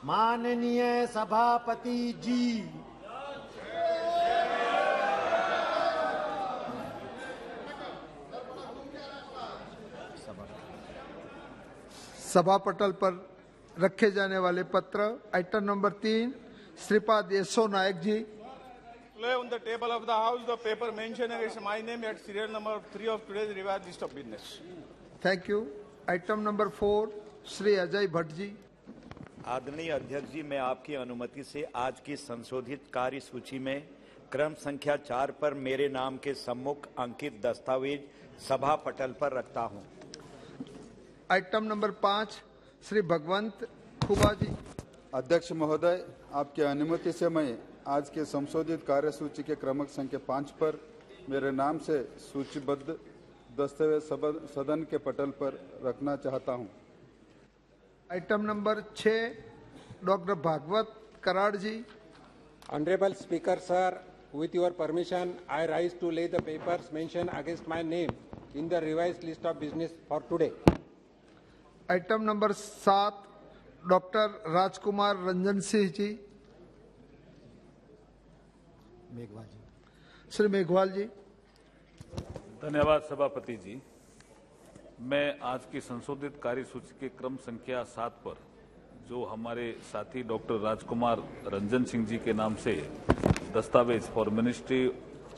माननीय सभापति जी, सभा पटल पर रखे जाने वाले पत्र item number 3 Shripad Yesso Naik ji. Lay on the table of the House the paper mentioned against my name at serial number 3 of today's revised list of business. Thank you. Item number 4 Shri Ajay Bhatt ji. आदरणीय अध्यक्ष जी, मैं आपकी अनुमति से आज की संशोधित कार्य सूची में क्रम संख्या 4 पर मेरे नाम के सम्मुख अंकित दस्तावेज सभा पटल पर रखता हूं। आइटम नंबर 5 श्री भगवंत खुबा जी। अध्यक्ष महोदय, आपकी अनुमति से मैं आज के संशोधित कार्यसूची के क्रमांक संख्या 5 पर मेरे नाम से सूचीबद्ध दस्तावेज सदन के पटल पर रखना चाहता हूं। Item number 6 doctor Bhagwat Karad ji. Honorable Speaker, sir, with your permission, I rise to lay the papers mentioned against my name in the revised list of business for today. Item number 7 doctor Rajkumar Ranjan Singh ji. Shri Meghwal ji. धन्यवाद सभापति जी। मैं आज की संशोधित कार्यसूची के क्रम संख्या 7 पर जो हमारे साथी डॉक्टर राजकुमार रंजन सिंह जी के नाम से दस्तावेज for ministry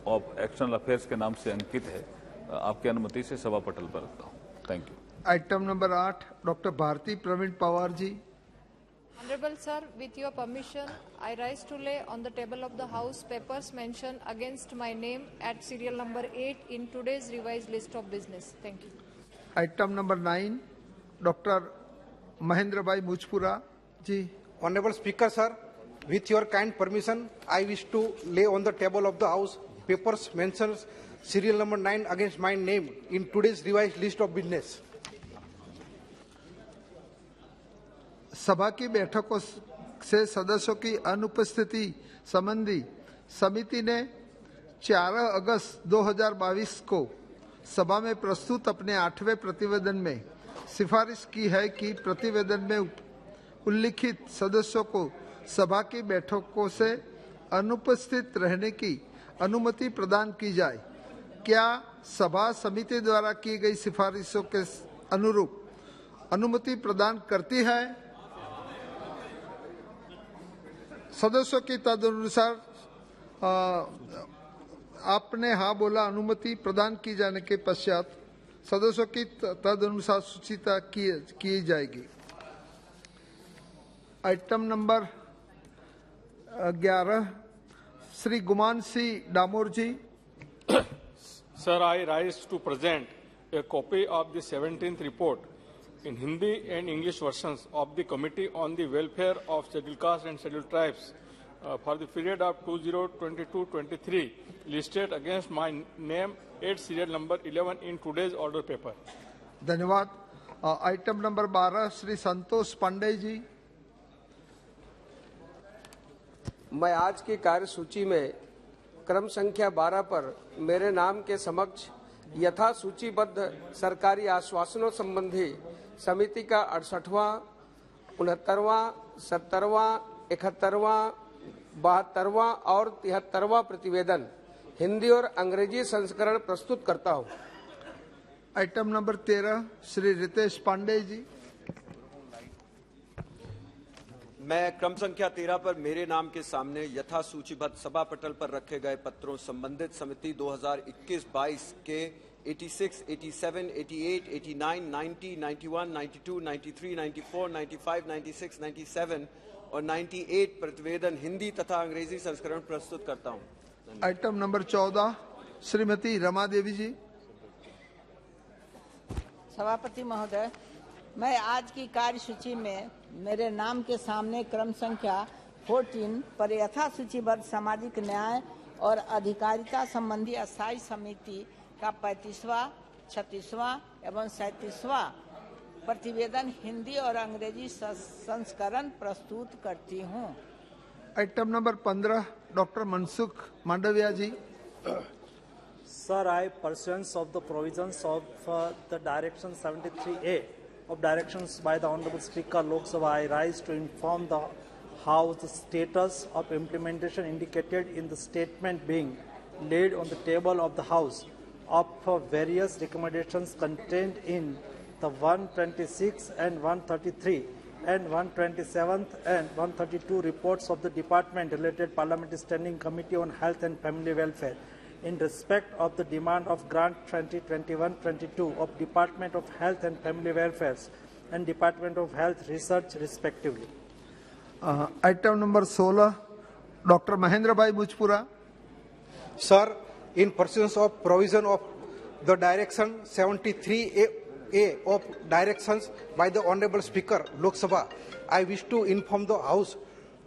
of external affairs के नाम से अंकित है, आपकी अनुमति से सभा पटल पर रखता हूं। Thank you. Item number 8 doctor Bharati Pravin Pawar ji. Honorable sir, with your permission, I rise to lay on the table of the House papers mentioned against my name at serial number 8 in today's revised list of business. Thank you. Item number 9 doctor Mahendra भाई मुजपुरा जी। Honorable Speaker, sir, with your kind permission, I wish to lay on the table of the House papers mentioned serial number 9 against my name in today's revised list of business. सभा की बैठकों से सदस्यों की अनुपस्थिति संबंधी समिति ने 4 अगस्त 2022 को सभा में प्रस्तुत अपने 8वें प्रतिवेदन में सिफारिश की है कि प्रतिवेदन में उल्लिखित सदस्यों को सभा की बैठकों से अनुपस्थित रहने की अनुमति प्रदान की जाए। क्या सभा समिति द्वारा की गई सिफारिशों के अनुरूप अनुमति प्रदान करती है? सदस्यों की तदनुसार आपने हाँ बोला। अनुमति प्रदान की जाने के पश्चात सदस्यों की तदनुसार सूचिता की जाएगी। Item number 11 Shri Guman Singh Damor ji. Sir, I rise to present a copy of the 17th report in Hindi and English versions of the Committee on the Welfare of Scheduled Castes and Scheduled Tribes for the period of 2022-23 listed against my name at serial number 11 in today's order paper. धन्यवाद। Item number 12 Shri Santosh Pandey ji. मैं आज की कार्यसूची में क्रम संख्या 12 पर मेरे नाम के समक्ष यथा सूचीबद्ध सरकारी आश्वासनों संबंधी समिति का 68वां, 69वां, 70वां, 71वां, 72वां और 73वां प्रतिवेदन हिंदी और अंग्रेजी संस्करण प्रस्तुत करता हूं। Item number 13 Shri Ritesh Pandey ji. मैं क्रम संख्या 13 पर मेरे नाम के सामने यथा सूचीबद्ध सभा पटल पर रखे गए पत्रों संबंधित समिति 2021-22 के 86, 87, 88, 89, 90, 91, 92, 93, 94, 95, 96, 97 और 98 प्रतिवेदन हिंदी तथा अंग्रेजी संस्करण प्रस्तुत करता हूं। आइटम नंबर 14 श्रीमती रमा देवी जी। सभापति महोदय, मैं आज की कार्यसूची में मेरे नाम के सामने क्रम संख्या 14 पर यथा सूचीबद्ध सामाजिक न्याय और अधिकारिता संबंधी अस्थायी समिति का 35वां, 36वां एवं 37वां प्रतिवेदन हिंदी और अंग्रेजी संस्करण प्रस्तुत करती हूं। Item number 15 doctor Mansukh Mandaviya ji. Sir, I, pursuant of the provisions of the Direction 73A of directions by the Honorable Speaker Lok Sabha, I rise to inform the House the status of implementation indicated in the statement being laid on the table of the House of various recommendations contained in the 126 and 133 and 127th and 132 reports of the Department-related Parliamentary Standing Committee on Health and Family Welfare in respect of the demand of Grant 2021-22 of Department of Health and Family Welfare and Department of Health Research respectively. Item number 16 doctor Mahendra भाई मुजपुरा. Sir, in pursuance of provision of the Direction 73A of Directions by the Honorable Speaker Lok Sabha, I wish to inform the House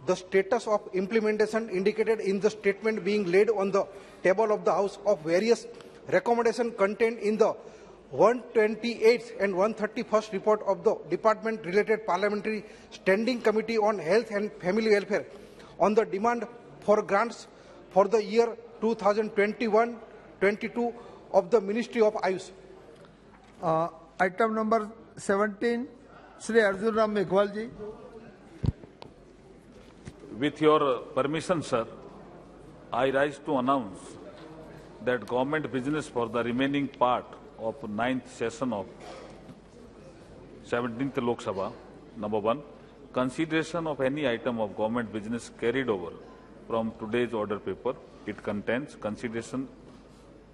the status of implementation indicated in the statement being laid on the table of the House of various recommendations contained in the 128th and 131st report of the Department-related Parliamentary Standing Committee on Health and Family Welfare on the demand for grants for the year 2021-22 of the Ministry of Ayush. Item number 17 Shri Arjun Ram Meghwal ji. With your permission, sir, I rise to announce that government business for the remaining part of 9th session of 17th Lok Sabha, number 1, consideration of any item of government business carried over from today's order paper. It contains consideration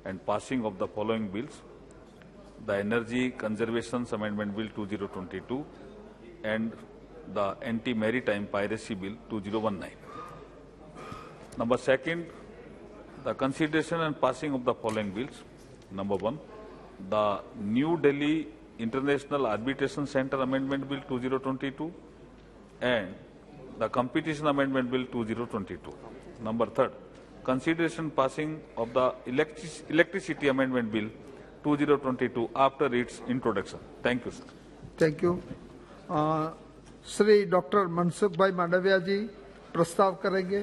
and passing of the following bills: the Energy Conservation Amendment Bill 2022 and the Anti-Maritime Piracy Bill 2019. Number 2, the consideration and passing of the following bills. Number 1, the New Delhi International Arbitration Center Amendment Bill 2022 and the Competition Amendment Bill 2022. Number 3, consideration passing of the Electricity Amendment Bill 2022 after its introduction. Thank you, sir. Thank you. Shri doctor Mansukh भाई मांडविया जी प्रस्ताव करेंगे.